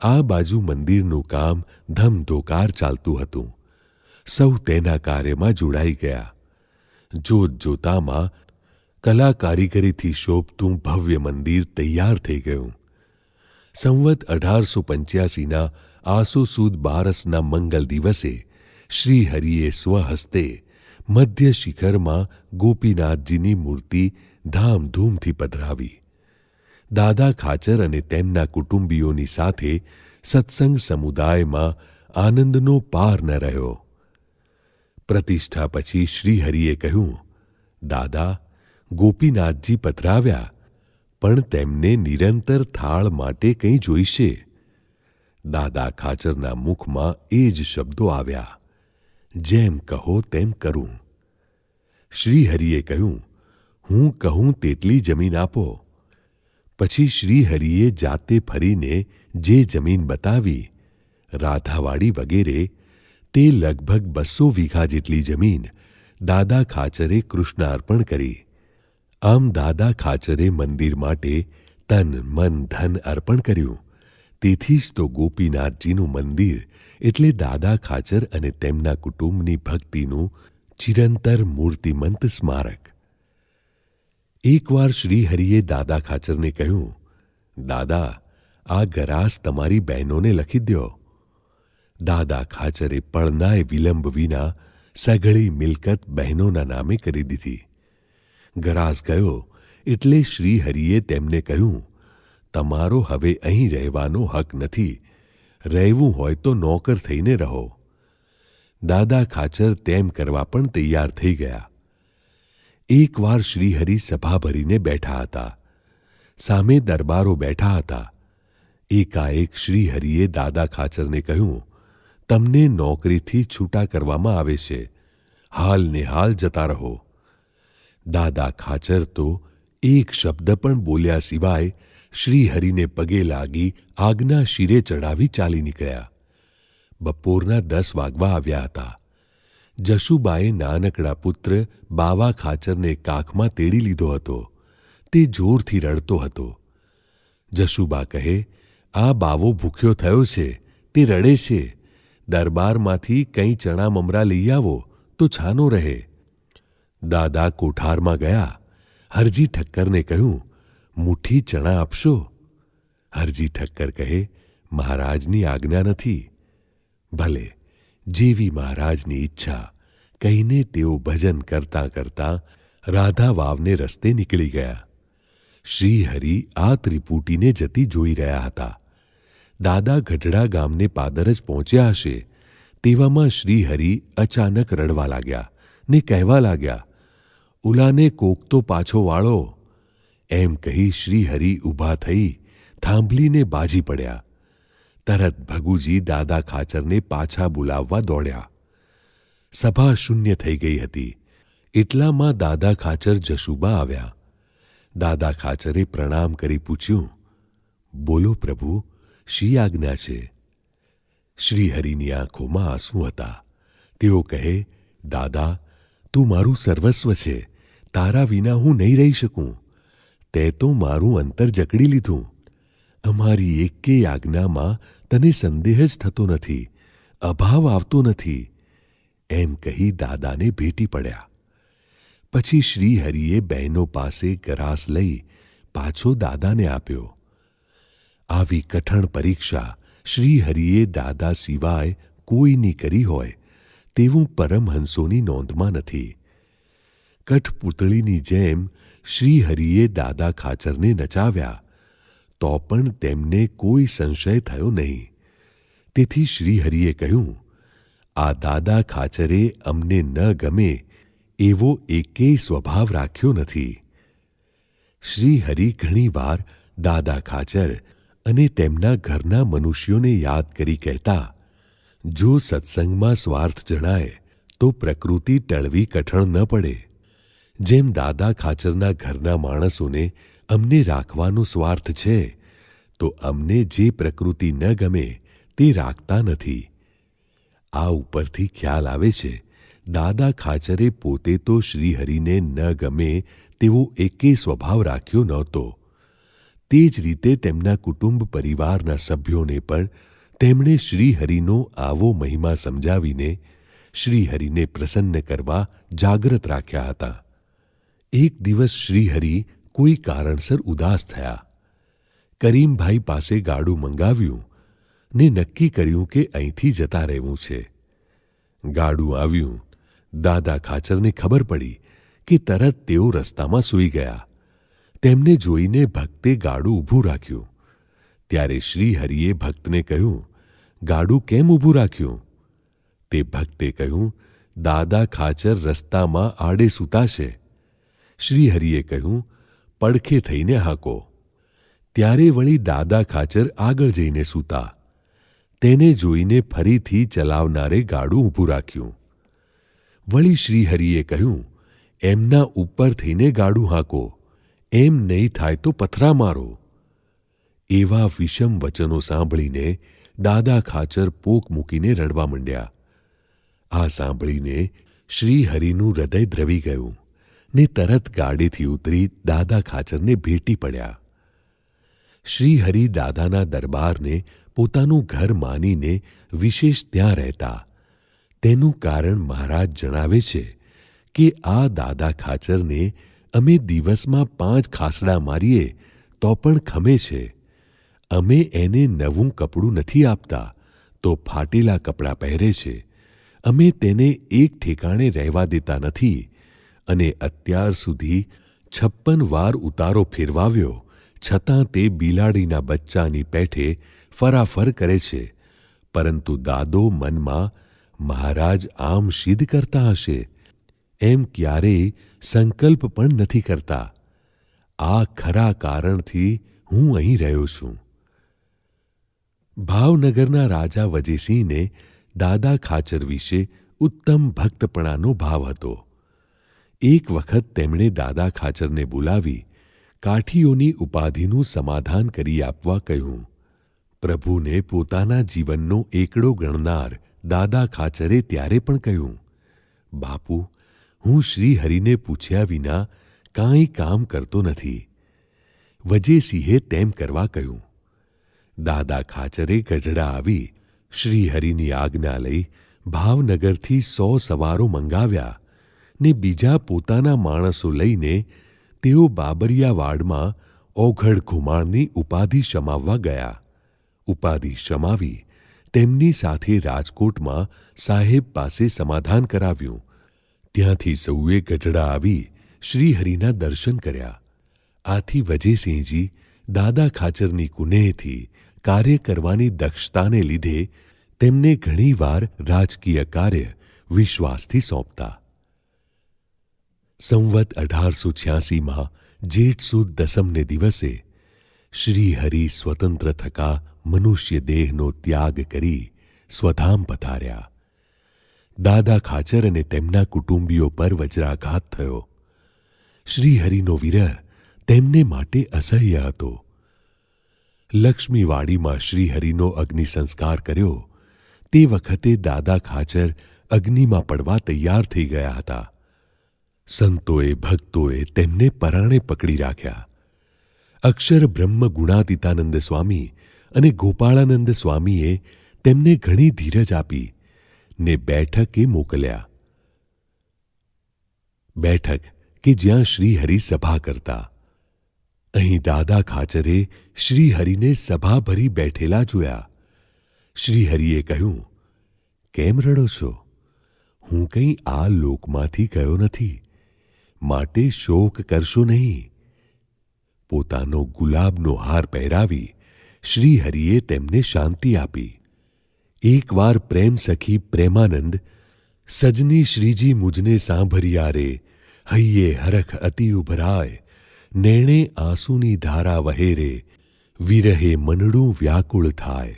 આ બાજુ મંદિરનું કામ ધમધોકાર ચાલતું હતું. સૌ તેના કાર્યમાં જોડાઈ ગયા. જોત જોતામાં કલા કારીગરીથી શોભતું ભવ્ય મંદિર તૈયાર થઈ ગયું. સંવત 1885ના આસો સુદ બારસના મંગલ દિવસે શ્રીહરિએ સ્વહસ્તે મધ્ય શિખરમાં ગોપીનાથજીની મૂર્તિ ધામધૂમથી પધરાવી. દાદા ખાચર અને તેમના કુટુંબીઓની સાથે સત્સંગ સમુદાયમાં આનંદનો પાર ન રહ્યો. પ્રતિષ્ઠા પછી શ્રીહરિએ કહ્યું, દાદા, ગોપીનાથજી પધરાવ્યા, પણ તેમને નિરંતર થાળ માટે કંઈ જોઈશે. દાદા ખાચરના મુખમાં એ જ શબ્દો આવ્યા, જેમ કહો તેમ કરું. શ્રીહરિએ કહ્યું, હું કહું તેટલી જમીન આપો. પછી શ્રીહરિએ જાતે ફરીને જે જમીન બતાવી, રાધાવાડી વગેરે, તે લગભગ 200 વીઘા જેટલી જમીન દાદા ખાચરે કૃષ્ણાર્પણ કરી. આમ દાદા ખાચરે મંદિર માટે તન મન ધન અર્પણ કર્યું. તેથી જ તો ગોપીનાથજીનું મંદિર એટલે દાદા ખાચર અને તેમના કુટુંબની ભક્તિનું ચિરંતર મૂર્તિમંત સ્મારક. એકવાર શ્રીહરિએ દાદા ખાચરને કહ્યું, દાદા, આ ગરાસ તમારી બહેનોને લખી દ્યો. દાદા ખાચરે પળનાય વિલંબ વિના સઘળી મિલકત બહેનોના નામે કરી દીધી. ગરાસ ગયો એટલે શ્રીહરિએ તેમને કહ્યું, તમારો હવે અહીં રહેવાનો હક નથી. રહેવું હોય તો નોકર થઈને રહો. દાદા ખાચર તેમ કરવા પણ તૈયાર થઈ ગયા. એકવાર શ્રીહરિ સભા ભરીને બેઠા હતા. સામે દરબારો બેઠા હતા. એકાએક શ્રીહરિએ દાદા ખાચરને કહ્યું, તમને નોકરીથી છૂટા કરવામાં આવે છે. હાલ ને હાલ જતા રહો. દાદા ખાચર તો એક શબ્દ પણ બોલ્યા સિવાય શ્રીહરિને પગે લાગી આજ્ઞા શિરે ચડાવી ચાલી નીકળ્યા. બપોરના 10 વાગવા આવ્યા હતા. જશુબાએ નાનકડા પુત્ર બાવા ખાચરને કાખમાં તેડી લીધો હતો. તે જોરથી રડતો હતો. જશુબા કહે, આ બાવો ભૂખ્યો થયો છે, તે રડે છે. દરબારમાંથી કંઈ ચણા મમરા લઈ આવો તો છાનો રહે. દાદા કોઠારમાં ગયા. હરજી ઠક્કરને કહ્યું, મુઠ્ઠી ચણા આપશો? હરજી ઠક્કર કહે, મહારાજની આજ્ઞા નથી. ભલે, જેવી મહારાજની ઈચ્છા કહીને તેઓ ભજન કરતાં કરતાં રાધા વાવને રસ્તે નીકળી ગયા. શ્રીહરિ આ ત્રિપુટીને જતી જોઈ રહ્યા હતા. દાદા ગઢડા ગામને પાદર જ પહોંચ્યા હશે તેવામાં શ્રીહરિ અચાનક રડવા લાગ્યા ને કહેવા લાગ્યા, ઉલાને કોક તો પાછો વાળો. એમ કહી શ્રીહરિ ઊભા થઈ થાંભલીને બાજી પડ્યા. તરત ભગુજી દાદા ખાચરને પાછા બોલાવવા દોડ્યા. સભા શૂન્ય થઈ ગઈ હતી. એટલામાં દાદા ખાચર જશુબા આવ્યા. દાદા ખાચરે પ્રણામ કરી પૂછ્યું, બોલો પ્રભુ, શી આજ્ઞા છે? શ્રીહરિની આંખોમાં આંસુ હતા. તેઓ કહે, દાદા, તું મારું સર્વસ્વ છે. તારા વિના હું નહીં રહી શકું. તે તો મારું અંતર જકડી લીધું. અમારી એકેય આજ્ઞામાં તને સંદેહ જ થતો નથી, અભાવ આવતો નથી. એમ કહી દાદાને ભેટી પડ્યા. પછી શ્રીહરિએ બહેનો પાસે ગરાસ લઈ પાછો દાદાને આપ્યો. આવી કઠણ પરીક્ષા શ્રીહરિએ દાદા સિવાય કોઈની કરી હોય તેવું પરમહંસોની નોંધમાં નથી. કઠપૂતળીની જેમ શ્રીહરિએ દાદા ખાચરને નચાવ્યા, તો પણ તેમને કોઈ સંશય થયો નહીં. તેથી શ્રીહરિએ કહ્યું, આ દાદા ખાચરે અમને ન ગમે એવો એકેય સ્વભાવ રાખ્યો નથી. શ્રીહરિ ઘણીવાર દાદા ખાચર અને તેમના ઘરના મનુષ્યોને યાદ કરી કહેતા, જો સત્સંગમાં સ્વાર્થ જણાય તો પ્રકૃતિ ટળવી કઠણ ન પડે. જેમ દાદા ખાચરના ઘરના માણસોને અમને રાખવાનો સ્વાર્થ છે, તો અમને જે પ્રકૃતિ ન ગમે તે રાખતા નથી. આ ઉપરથી ખ્યાલ આવે છે દાદા ખાચરે પોતે તો શ્રીહરિને ન ગમે તેવો એકેય સ્વભાવ રાખ્યો નહોતો. તે જ રીતે તેમના કુટુંબ પરિવારના સભ્યોને પણ તેમણે શ્રીહરિનો આવો મહિમા સમજાવીને શ્રીહરિને પ્રસન્ન કરવા જાગ્રત રાખ્યા હતા. એક દિવસ શ્રીહરિ કોઈ કારણસર ઉદાસ થયા. કરીમભાઈ પાસે ગાડું મંગાવ્યું ને નક્કી કર્યું કે અહીંથી જતા રહેવું છે. ગાડું આવ્યું. દાદા ખાચરને ખબર પડી કે તરત તેઓ રસ્તામાં સૂઈ ગયા. તેમને જોઈને ભક્તે ગાડું ઊભું રાખ્યું. ત્યારે શ્રીહરિએ ભક્તને કહ્યું, ગાડું કેમ ઊભું રાખ્યું? તે ભક્તે કહ્યું, દાદા ખાચર રસ્તામાં આડે સૂતા છે. શ્રીહરિએ કહ્યું, પડખે થઈને હાંકો. ત્યારે વળી દાદા ખાચર આગળ જઈને સૂતા. તેને જોઈને ફરીથી ચલાવનારે ગાડું ઊભું રાખ્યું. વળી શ્રીહરિએ કહ્યું, એમના ઉપર થઈને ગાડું હાંકો. એમ નહીં થાય તો પથરા મારો. એવા વિષમ વચનો સાંભળીને દાદા ખાચર પોક મૂકીને રડવા માંડ્યા. આ સાંભળીને શ્રીહરિનું હૃદય દ્રવી ગયું ને તરત ગાડીથી ઉતરી દાદા ખાચરને ભેટી પડ્યા. શ્રીહરિ દાદાના દરબારને પોતાનું ઘર માનીને વિશેષ ત્યાં રહેતા. તેનું કારણ મહારાજ જણાવે છે કે આ દાદા ખાચરને અમે દિવસમાં 5 ખાસડા મારીએ તો પણ ખમે છે. અમે એને નવું કપડું નથી આપતા તો ફાટેલા કપડાં પહેરે છે. અમે તેને એક ઠેકાણે રહેવા દેતા નથી અને અત્યાર સુધી 56 વાર ઉતારો ફેરવાવ્યો છતાં તે બિલાડીના બચ્ચાની પેઠે ફરાફર કરે છે. પરંતુ દાદો મનમાં મહારાજ આમ સિદ્ધ કરતા હશે એમ ક્યારેય સંકલ્પ પણ નથી કરતા. આ ખરા કારણથી હું અહીં રહ્યો છું. ભાવનગરના રાજા વજીસિંહને દાદા ખાચર વિશે ઉત્તમ ભક્તપણાનો ભાવ હતો. એક વખત તેમણે દાદા ખાચરને બોલાવી કાઠીઓની ઉપાધિનું સમાધાન કરી આપવા કહ્યું. પ્રભુને પોતાના જીવનનો એકડો ગણનાર દાદા ખાચરે ત્યારે પણ કહ્યું, બાપુ, હું શ્રીહરિને પૂછ્યા વિના કાંઈ કામ કરતો નથી. વજેસિંહે તેમ કરવા કહ્યું. દાદા ખાચરે ગઢડા આવી શ્રીહરિની આજ્ઞા લઈ ભાવનગરથી 100 સવારો મંગાવ્યા ને બીજા પોતાના માણસો લઈને તેઓ બાબરિયાવાડમાં ઓઘડ ઘુમાણની ઉપાધિ શમાવવા ગયા. ઉપાધિ શમાવી તેમની સાથે રાજકોટમાં સાહેબ પાસે સમાધાન કરાવ્યું. ત્યાંથી સૌએ ગઢડા આવી શ્રીહરિના દર્શન કર્યા. આથી વજેસિંહજી દાદા ખાચરની કુનેહથી કાર્ય કરવાની દક્ષતાને લીધે તેમને ઘણીવાર રાજકીય કાર્ય વિશ્વાસથી સોંપતા. સંવત 1886માં જેઠ સુદ દસમને દિવસે શ્રીહરિ સ્વતંત્ર થકા મનુષ્ય દેહનો ત્યાગ કરી સ્વધામ પધાર્યા. દાદા ખાચર અને તેમના કુટુંબીઓ પર વજ્રાઘાત થયો. શ્રીહરિનો વિરહ તેમને માટે અસહ્ય હતો. લક્ષ્મીવાડીમાં શ્રીહરિનો અગ્નિ સંસ્કાર કર્યો તે વખતે દાદા ખાચર અગ્નિમાં પડવા તૈયાર થઈ ગયા હતા. સંતોએ ભક્તોએ તેમને પરાણે પકડી રાખ્યા. અક્ષર બ્રહ્મ ગુણાતીતાનંદ સ્વામી અને ગોપાળાનંદ સ્વામીએ તેમને ઘણી ધીરજ આપી ને બેઠકે મોકલ્યા. બેઠક કે જ્યાં શ્રીહરિ સભા કરતા. અહીં દાદા ખાચરે શ્રીહરિને સભા ભરી બેઠેલા જોયા. શ્રીહરિએ કહ્યું, કેમ રડો છો? હું કંઈ આ લોકમાંથી ગયો નથી, માટે શોક કરશો નહીં. પોતાનો ગુલાબનો હાર પહેરાવી શ્રીહરિએ તેમને શાંતિ આપી. એકવાર પ્રેમ સખી પ્રેમાનંદ સજની શ્રીજી મુજને સાંભળ્યા રે, હૈયે હરખ અતિ ઉભરાય, નેણે આંસુની ધારા વહે રે, વિરહે મનડું વ્યાકુળ થાય.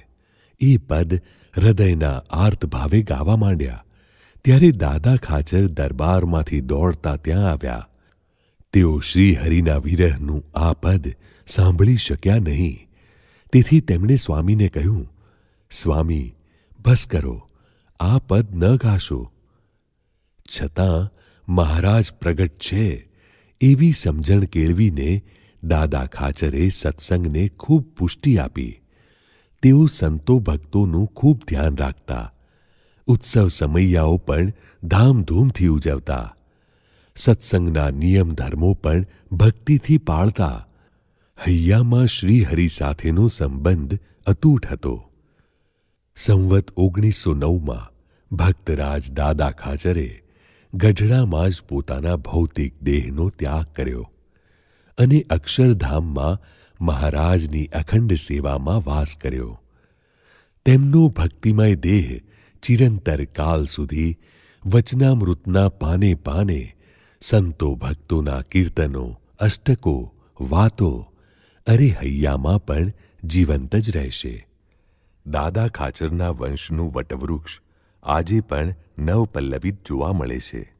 એ પદ હૃદયના આર્ત ભાવે ગાવા માંડ્યા. ત્યારે દાદા ખાચર દરબારમાંથી દોડતા ત્યાં આવ્યા. તેઓ શ્રીહરિના વિરહનું આ પદ સાંભળી શક્યા નહીં. તેથી તેમણે સ્વામીને કહ્યું, સ્વામી, બસ કરો, આ પદ ન ગાશો. છતાં મહારાજ પ્રગટ છે એવી સમજણ કેળવીને દાદા ખાચરે સત્સંગને ખૂબ પુષ્ટિ આપી. તેઓ સંતો ભક્તોનું ખૂબ ધ્યાન રાખતા. ઉત્સવ સમૈયાઓ પણ ધામધૂમથી ઉજવતા. સત્સંગના નિયમ ધર્મો પણ ભક્તિથી પાળતા. હૈયામાં શ્રીહરિ સાથેનો સંબંધ અતૂટ હતો. સંવત 1909માં ભક્તરાજ દાદા ખાચરે ગઢડામાં જ પોતાના ભૌતિક દેહનો ત્યાગ કર્યો અને અક્ષરધામમાં મહારાજની અખંડ સેવામાં વાસ કર્યો. તેમનો ભક્તિમય દેહ ચિરંતર કાલ સુધી વચનામૃતના પાને પાને સંતો ભક્તોના કીર્તનો, અષ્ટકો, વાતો, અરે હૈયામાં પણ જીવંત જ રહેશે. દાદા ખાચરના વંશનું વટવૃક્ષ આજે પણ નવપલ્લવિત જોવા મળે છે.